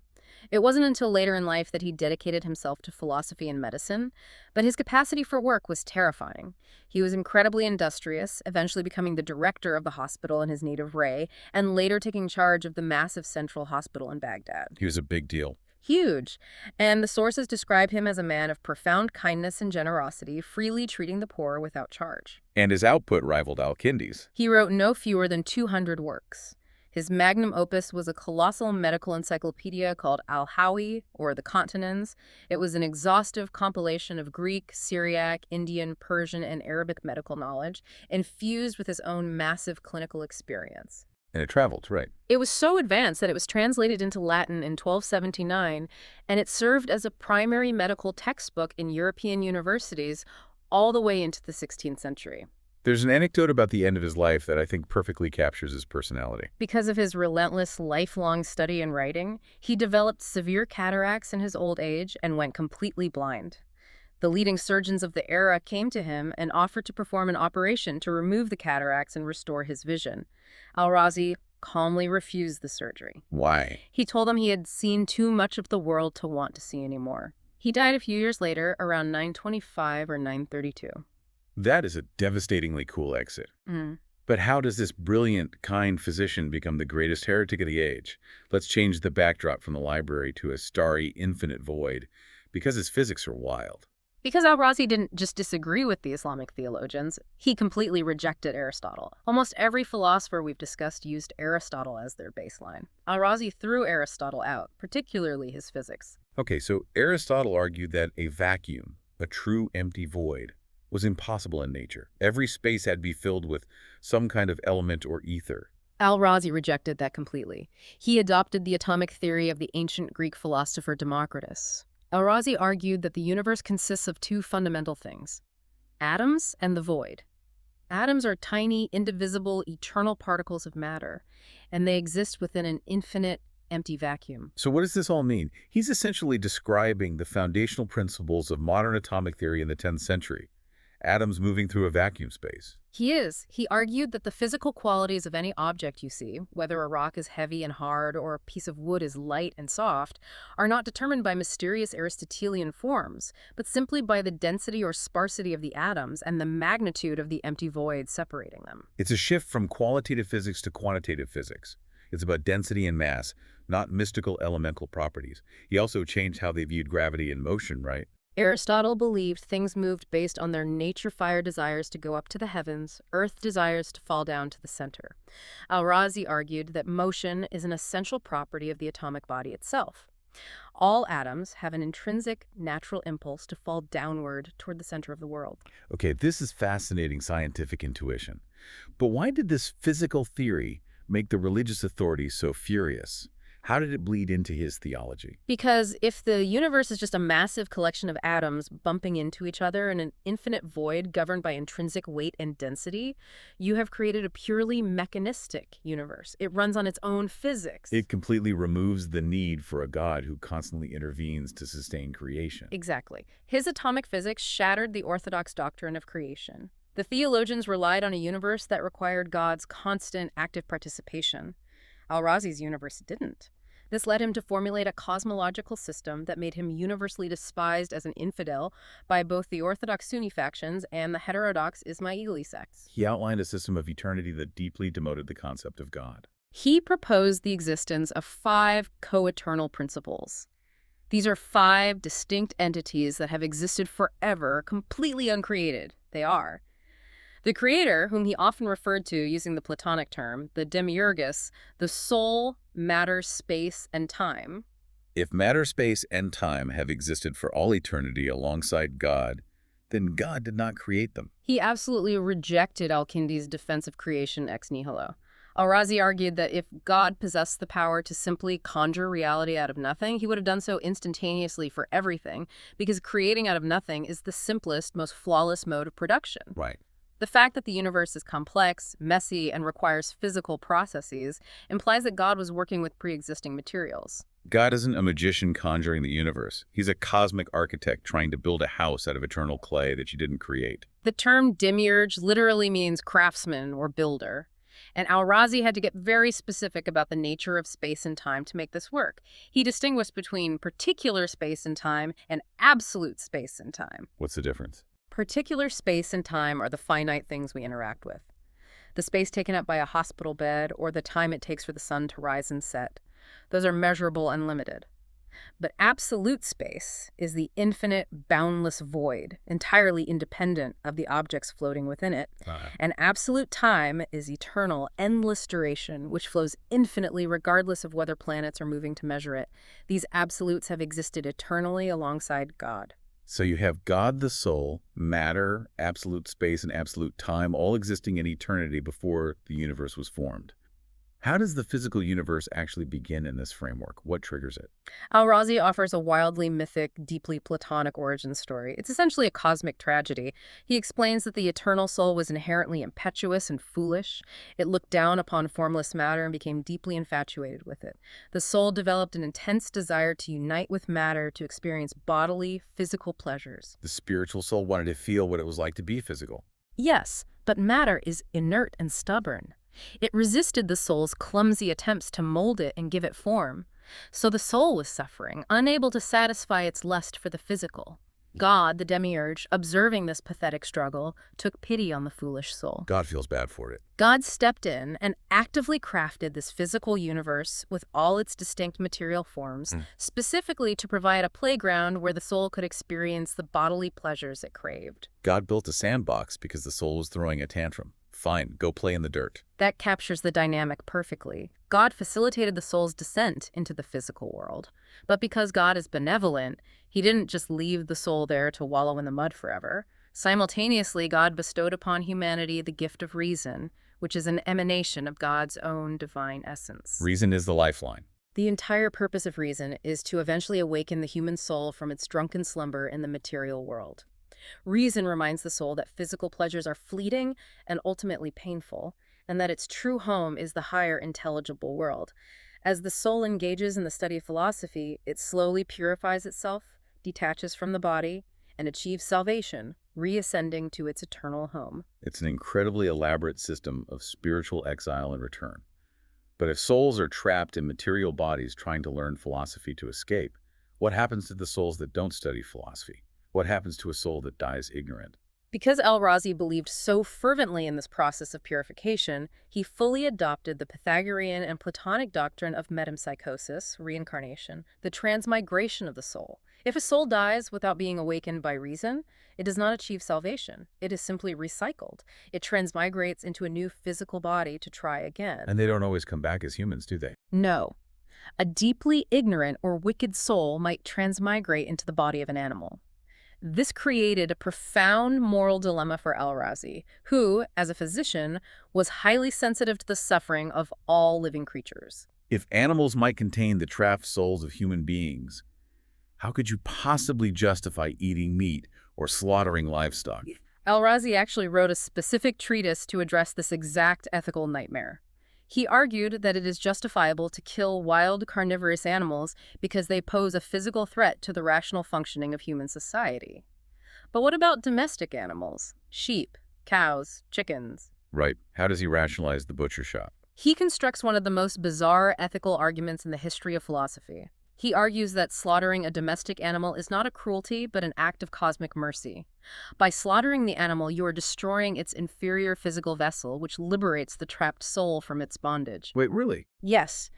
It wasn't until later in life that he dedicated himself to philosophy and medicine, but his capacity for work was terrifying. He was incredibly industrious, eventually becoming the director of the hospital in his native Ray, and later taking charge of the massive central hospital in Baghdad. He was a big deal. Huge. And the sources describe him as a man of profound kindness and generosity, freely treating the poor without charge. And his output rivaled al-Kindi's. He wrote no fewer than 200 works. His magnum opus was a colossal medical encyclopedia called Al-Hawi, or the Continents. It was an exhaustive compilation of Greek, Syriac, Indian, Persian, and Arabic medical knowledge, infused with his own massive clinical experience. And it traveled, right? It was so advanced that it was translated into Latin in 1279, and it served as a primary medical textbook in European universities all the way into the 16th century. There's an anecdote about the end of his life that I think perfectly captures his personality. Because of his relentless, lifelong study and writing, he developed severe cataracts in his old age and went completely blind. The leading surgeons of the era came to him and offered to perform an operation to remove the cataracts and restore his vision. Al-Razi calmly refused the surgery. Why? He told them he had seen too much of the world to want to see anymore. He died a few years later, around 925 or 932. That is a devastatingly cool exit. But how does this brilliant, kind physician become the greatest heretic of the age? Let's change the backdrop from the library to a starry, infinite void, because his physics are wild. Because al-Razi didn't just disagree with the Islamic theologians, he completely rejected Aristotle. Almost every philosopher we've discussed used Aristotle as their baseline. Al-Razi threw Aristotle out, particularly his physics. Okay, so Aristotle argued that a vacuum, a true empty void, was impossible in nature. Every space had to be filled with some kind of element or ether. Al-Razi rejected that completely. He adopted the atomic theory of the ancient Greek philosopher Democritus. Al-Razi argued that the universe consists of two fundamental things: atoms and the void. Atoms are tiny, indivisible, eternal particles of matter, and they exist within an infinite, empty vacuum. So what does this all mean? He's essentially describing the foundational principles of modern atomic theory in the 10th century. Atoms moving through a vacuum space. He argued that the physical qualities of any object you see, whether a rock is heavy and hard or a piece of wood is light and soft, are not determined by mysterious Aristotelian forms, but simply by the density or sparsity of the atoms and the magnitude of the empty void separating them. It's a shift from qualitative physics to quantitative physics. It's about density and mass, not mystical elemental properties. He also changed how they viewed gravity and motion, right? Aristotle believed things moved based on their nature-fire desires to go up to the heavens, earth desires to fall down to the center. Al-Razi argued that motion is an essential property of the atomic body itself. All atoms have an intrinsic, natural impulse to fall downward toward the center of the world. Okay, this is fascinating scientific intuition. But why did this physical theory make the religious authorities so furious? How did it bleed into his theology? Because if the universe is just a massive collection of atoms bumping into each other in an infinite void governed by intrinsic weight and density, you have created a purely mechanistic universe. It runs on its own physics. It completely removes the need for a God who constantly intervenes to sustain creation. Exactly. His atomic physics shattered the orthodox doctrine of creation. The theologians relied on a universe that required God's constant active participation. Al-Razi's universe didn't. This led him to formulate a cosmological system that made him universally despised as an infidel by both the Orthodox Sunni factions and the heterodox Ismaili sects. He outlined a system of eternity that deeply demoted the concept of God. He proposed the existence of 5 co-eternal principles. These are 5 distinct entities that have existed forever, completely uncreated. They are the creator, whom he often referred to using the Platonic term, the demiurgus, the soul, matter, space, and time. If matter, space, and time have existed for all eternity alongside God, then God did not create them. He absolutely rejected al-Kindi's defense of creation ex nihilo. Al-Razi argued that if God possessed the power to simply conjure reality out of nothing, he would have done so instantaneously for everything, because creating out of nothing is the simplest, most flawless mode of production. Right. The fact that the universe is complex, messy, and requires physical processes implies that God was working with pre-existing materials. God isn't a magician conjuring the universe. He's a cosmic architect trying to build a house out of eternal clay that you didn't create. The term demiurge literally means craftsman or builder. And al-Razi had to get very specific about the nature of space and time to make this work. He distinguished between particular space and time and absolute space and time. What's the difference? Particular space and time are the finite things we interact with. The space taken up by a hospital bed or the time it takes for the sun to rise and set. Those are measurable and limited. But absolute space is the infinite, boundless void, entirely independent of the objects floating within it. And absolute time is eternal, endless duration, which flows infinitely regardless of whether planets are moving to measure it. These absolutes have existed eternally alongside God. So you have God the soul, matter, absolute space, and absolute time all existing in eternity before the universe was formed. How does the physical universe actually begin in this framework? What triggers it? Al-Razi offers a wildly mythic, deeply Platonic origin story. It's essentially a cosmic tragedy. He explains that the eternal soul was inherently impetuous and foolish. It looked down upon formless matter and became deeply infatuated with it. The soul developed an intense desire to unite with matter to experience bodily, physical pleasures. The spiritual soul wanted to feel what it was like to be physical. Yes, but matter is inert and stubborn. It resisted the soul's clumsy attempts to mold it and give it form. So the soul was suffering, unable to satisfy its lust for the physical. God, the demiurge, observing this pathetic struggle, took pity on the foolish soul. God feels bad for it. God stepped in and actively crafted this physical universe with all its distinct material forms, specifically to provide a playground where the soul could experience the bodily pleasures it craved. God built a sandbox because the soul was throwing a tantrum. Fine, go play in the dirt. That captures the dynamic perfectly. God facilitated the soul's descent into the physical world. But because God is benevolent, he didn't just leave the soul there to wallow in the mud forever. Simultaneously, God bestowed upon humanity the gift of reason, which is an emanation of God's own divine essence. Reason is the lifeline. The entire purpose of reason is to eventually awaken the human soul from its drunken slumber in the material world. Reason reminds the soul that physical pleasures are fleeting and ultimately painful, and that its true home is the higher intelligible world. As the soul engages in the study of philosophy, it slowly purifies itself, detaches from the body, and achieves salvation, reascending to its eternal home. It's an incredibly elaborate system of spiritual exile and return. But if souls are trapped in material bodies trying to learn philosophy to escape, what happens to the souls that don't study philosophy? What happens to a soul that dies ignorant? Because al-Razi believed so fervently in this process of purification, he fully adopted the Pythagorean and Platonic doctrine of metempsychosis, reincarnation, the transmigration of the soul. If a soul dies without being awakened by reason, it does not achieve salvation. It is simply recycled. It transmigrates into a new physical body to try again. And they don't always come back as humans, do they? No. A deeply ignorant or wicked soul might transmigrate into the body of an animal. This created a profound moral dilemma for al-Razi, who, as a physician, was highly sensitive to the suffering of all living creatures. If animals might contain the trapped souls of human beings, how could you possibly justify eating meat or slaughtering livestock? Al-Razi actually wrote a specific treatise to address this exact ethical nightmare. He argued that it is justifiable to kill wild carnivorous animals because they pose a physical threat to the rational functioning of human society. But what about domestic animals? Sheep, cows, chickens? Right. How does he rationalize the butcher shop? He constructs one of the most bizarre ethical arguments in the history of philosophy. He argues that slaughtering a domestic animal is not a cruelty, but an act of cosmic mercy. By slaughtering the animal, you are destroying its inferior physical vessel, which liberates the trapped soul from its bondage. Wait, really? Yes,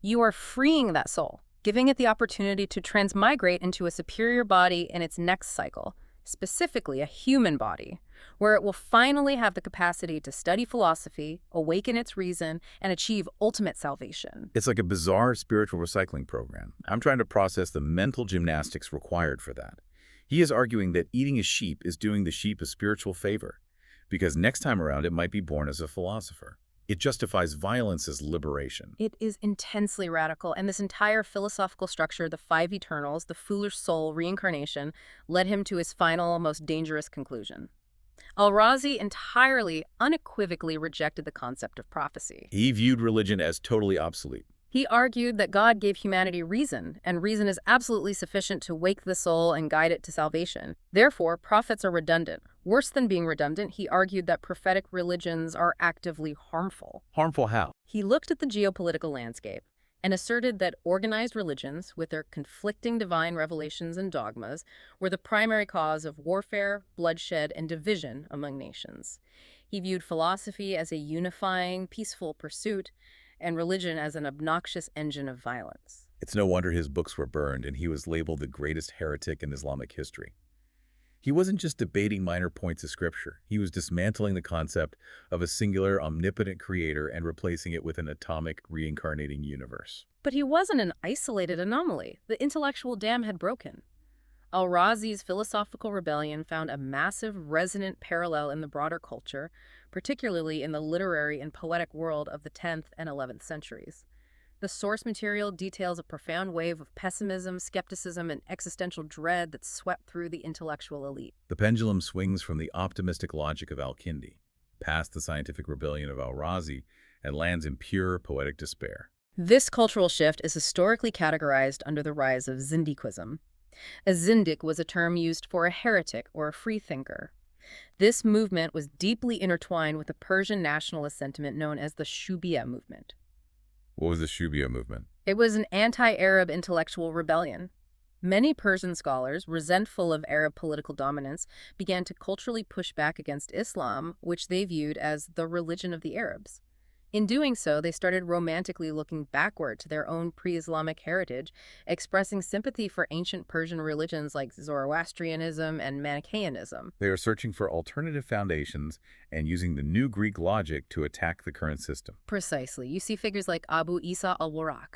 you are freeing that soul, giving it the opportunity to transmigrate into a superior body in its next cycle, specifically a human body, where it will finally have the capacity to study philosophy, awaken its reason, and achieve ultimate salvation. It's like a bizarre spiritual recycling program. I'm trying to process the mental gymnastics required for that. He is arguing that eating a sheep is doing the sheep a spiritual favor, because next time around it might be born as a philosopher. It justifies violence as liberation. It is intensely radical, and this entire philosophical structure, the five eternals, the foolish soul, reincarnation, led him to his final, most dangerous conclusion. Al-Razi entirely, unequivocally rejected the concept of prophecy. He viewed religion as totally obsolete. He argued that God gave humanity reason, and reason is absolutely sufficient to wake the soul and guide it to salvation. Therefore, prophets are redundant. Worse than being redundant, he argued that prophetic religions are actively harmful. Harmful how? He looked at the geopolitical landscape and asserted that organized religions, with their conflicting divine revelations and dogmas, were the primary cause of warfare, bloodshed, and division among nations. He viewed philosophy as a unifying, peaceful pursuit, and religion as an obnoxious engine of violence. It's no wonder his books were burned and he was labeled the greatest heretic in Islamic history. He wasn't just debating minor points of scripture. He was dismantling the concept of a singular, omnipotent creator and replacing it with an atomic, reincarnating universe. But he wasn't an isolated anomaly. The intellectual dam had broken. Al-Razi's philosophical rebellion found a massive, resonant parallel in the broader culture, particularly in the literary and poetic world of the 10th and 11th centuries. The source material details a profound wave of pessimism, skepticism, and existential dread that swept through the intellectual elite. The pendulum swings from the optimistic logic of al-Kindi, past the scientific rebellion of al-Razi, and lands in pure poetic despair. This cultural shift is historically categorized under the rise of Zindiquism. A Zindiq was a term used for a heretic or a freethinker. This movement was deeply intertwined with the Persian nationalist sentiment known as the Shubiya movement. What was the Shubiya movement? It was an anti-Arab intellectual rebellion. Many Persian scholars, resentful of Arab political dominance, began to culturally push back against Islam, which they viewed as the religion of the Arabs. In doing so, they started romantically looking backward to their own pre-Islamic heritage, expressing sympathy for ancient Persian religions like Zoroastrianism and Manichaeanism. They are searching for alternative foundations and using the new Greek logic to attack the current system. Precisely. You see figures like Abu Isa al-Warraq.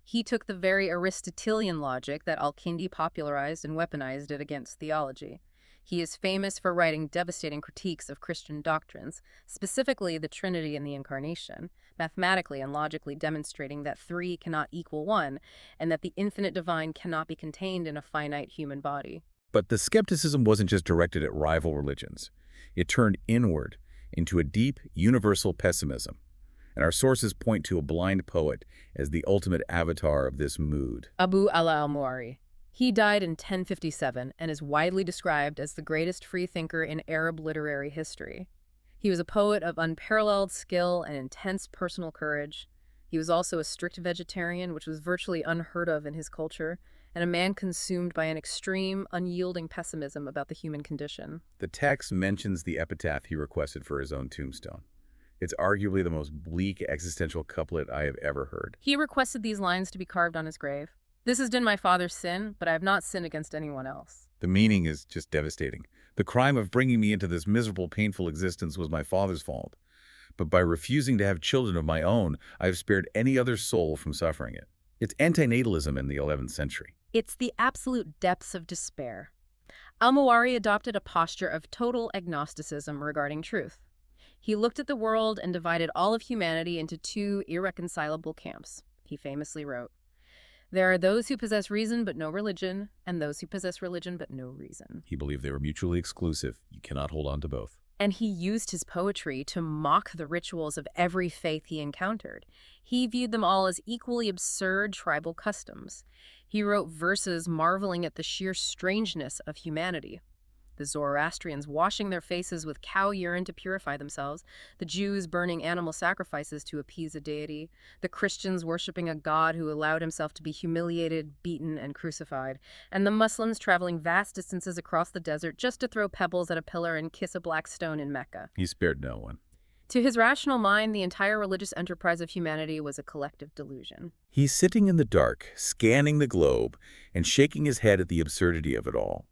He took the very Aristotelian logic that al-Kindi popularized and weaponized it against theology. He is famous for writing devastating critiques of Christian doctrines, specifically the Trinity and the Incarnation, mathematically and logically demonstrating that 3 cannot equal 1, and that the infinite divine cannot be contained in a finite human body. But the skepticism wasn't just directed at rival religions. It turned inward into a deep, universal pessimism. And our sources point to a blind poet as the ultimate avatar of this mood. Abu Ala al-Mu'ari. He died in 1057 and is widely described as the greatest freethinker in Arab literary history. He was a poet of unparalleled skill and intense personal courage. He was also a strict vegetarian, which was virtually unheard of in his culture, and a man consumed by an extreme, unyielding pessimism about the human condition. The text mentions the epitaph he requested for his own tombstone. It's arguably the most bleak existential couplet I have ever heard. He requested these lines to be carved on his grave. "This has been my father's sin, but I have not sinned against anyone else." The meaning is just devastating. The crime of bringing me into this miserable, painful existence was my father's fault. But by refusing to have children of my own, I have spared any other soul from suffering it. It's antinatalism in the 11th century. It's the absolute depths of despair. Al-Mu'ari adopted a posture of total agnosticism regarding truth. He looked at the world and divided all of humanity into 2 irreconcilable camps. He famously wrote, "There are those who possess reason but no religion, and those who possess religion but no reason." He believed they were mutually exclusive. You cannot hold on to both. And he used his poetry to mock the rituals of every faith he encountered. He viewed them all as equally absurd tribal customs. He wrote verses marveling at the sheer strangeness of humanity. The Zoroastrians washing their faces with cow urine to purify themselves, the Jews burning animal sacrifices to appease a deity, the Christians worshiping a god who allowed himself to be humiliated, beaten, and crucified, and the Muslims traveling vast distances across the desert just to throw pebbles at a pillar and kiss a black stone in Mecca. He spared no one. To his rational mind, the entire religious enterprise of humanity was a collective delusion. He's sitting in the dark, scanning the globe, and shaking his head at the absurdity of it all.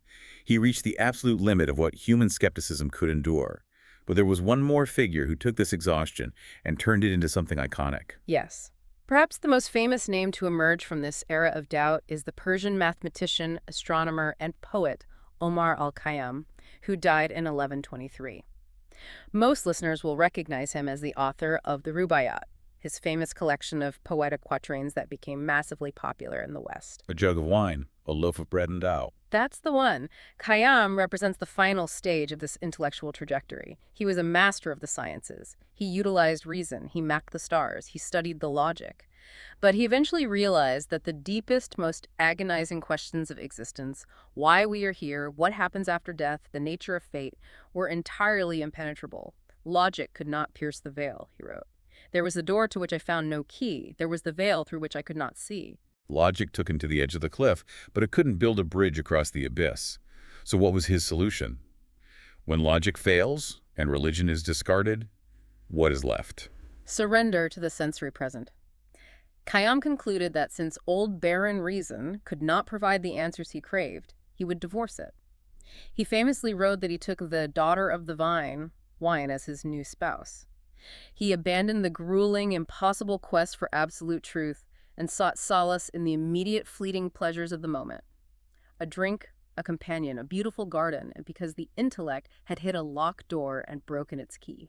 He reached the absolute limit of what human skepticism could endure. But there was one more figure who took this exhaustion and turned it into something iconic. Yes. Perhaps the most famous name to emerge from this era of doubt is the Persian mathematician, astronomer, and poet Omar al-Khayyam, who died in 1123. Most listeners will recognize him as the author of the Rubaiyat, his famous collection of poetic quatrains that became massively popular in the West. A jug of wine, a loaf of bread and dough. That's the one. Khayyam represents the final stage of this intellectual trajectory. He was a master of the sciences. He utilized reason. He mapped the stars. He studied the logic. But he eventually realized that the deepest, most agonizing questions of existence, why we are here, what happens after death, the nature of fate, were entirely impenetrable. Logic could not pierce the veil, he wrote. There was a door to which I found no key. There was the veil through which I could not see. Logic took him to the edge of the cliff, but it couldn't build a bridge across the abyss. So what was his solution? When logic fails and religion is discarded, what is left? Surrender to the sensory present. Khayyam concluded that since old barren reason could not provide the answers he craved, he would divorce it. He famously wrote that he took the daughter of the wine as his new spouse. He abandoned the grueling, impossible quest for absolute truth and sought solace in the immediate fleeting pleasures of the moment. A drink, a companion, a beautiful garden, and because the intellect had hit a locked door and broken its key.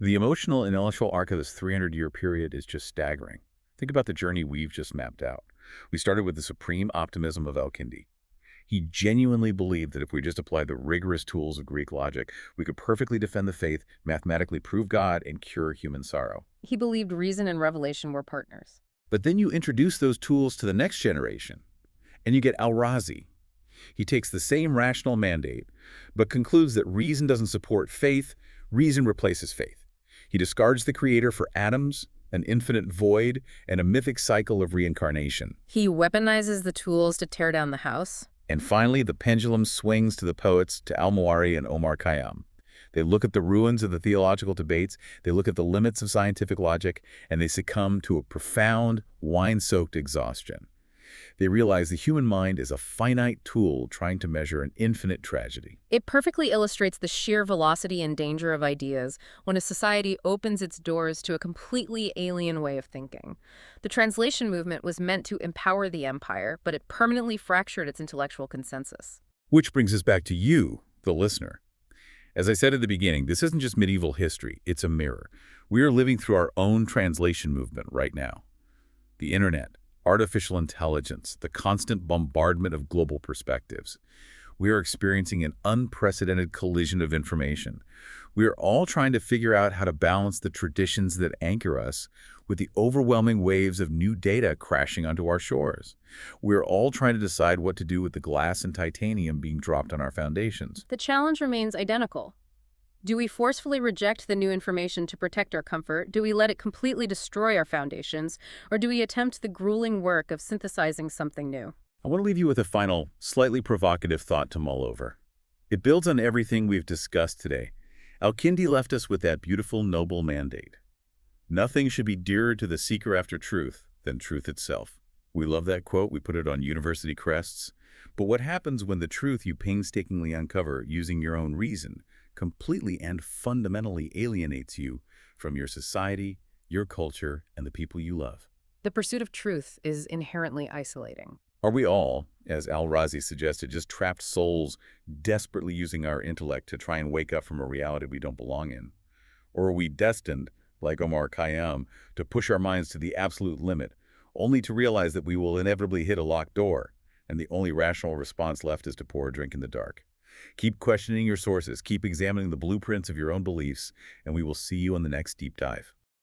The emotional and intellectual arc of this 300-year period is just staggering. Think about the journey we've just mapped out. We started with the supreme optimism of al-Kindi. He genuinely believed that if we just applied the rigorous tools of Greek logic, we could perfectly defend the faith, mathematically prove God, and cure human sorrow. He believed reason and revelation were partners. But then you introduce those tools to the next generation, and you get al-Razi. He takes the same rational mandate, but concludes that reason doesn't support faith, reason replaces faith. He discards the creator for atoms, an infinite void, and a mythic cycle of reincarnation. He weaponizes the tools to tear down the house. And finally, the pendulum swings to the poets, to al-Muwari and Omar Khayyam. They look at the ruins of the theological debates, they look at the limits of scientific logic, and they succumb to a profound, wine-soaked exhaustion. They realize the human mind is a finite tool trying to measure an infinite tragedy. It perfectly illustrates the sheer velocity and danger of ideas when a society opens its doors to a completely alien way of thinking. The translation movement was meant to empower the empire, but it permanently fractured its intellectual consensus. Which brings us back to you, the listener. As I said at the beginning, this isn't just medieval history, it's a mirror. We are living through our own translation movement right now. The internet, artificial intelligence, the constant bombardment of global perspectives. We are experiencing an unprecedented collision of information. We are all trying to figure out how to balance the traditions that anchor us with the overwhelming waves of new data crashing onto our shores. We are all trying to decide what to do with the glass and titanium being dropped on our foundations. The challenge remains identical. Do we forcefully reject the new information to protect our comfort? Do we let it completely destroy our foundations? Or do we attempt the grueling work of synthesizing something new? I want to leave you with a final, slightly provocative thought to mull over. It builds on everything we've discussed today. Al-Kindi left us with that beautiful, noble mandate. Nothing should be dearer to the seeker after truth than truth itself. We love that quote. We put it on university crests. But what happens when the truth you painstakingly uncover using your own reason completely and fundamentally alienates you from your society, your culture, and the people you love? The pursuit of truth is inherently isolating. Are we all, as al-Razi suggested, just trapped souls desperately using our intellect to try and wake up from a reality we don't belong in? Or are we destined, like Omar Khayyam, to push our minds to the absolute limit, only to realize that we will inevitably hit a locked door, and the only rational response left is to pour a drink in the dark? Keep questioning your sources, keep examining the blueprints of your own beliefs, and we will see you on the next deep dive.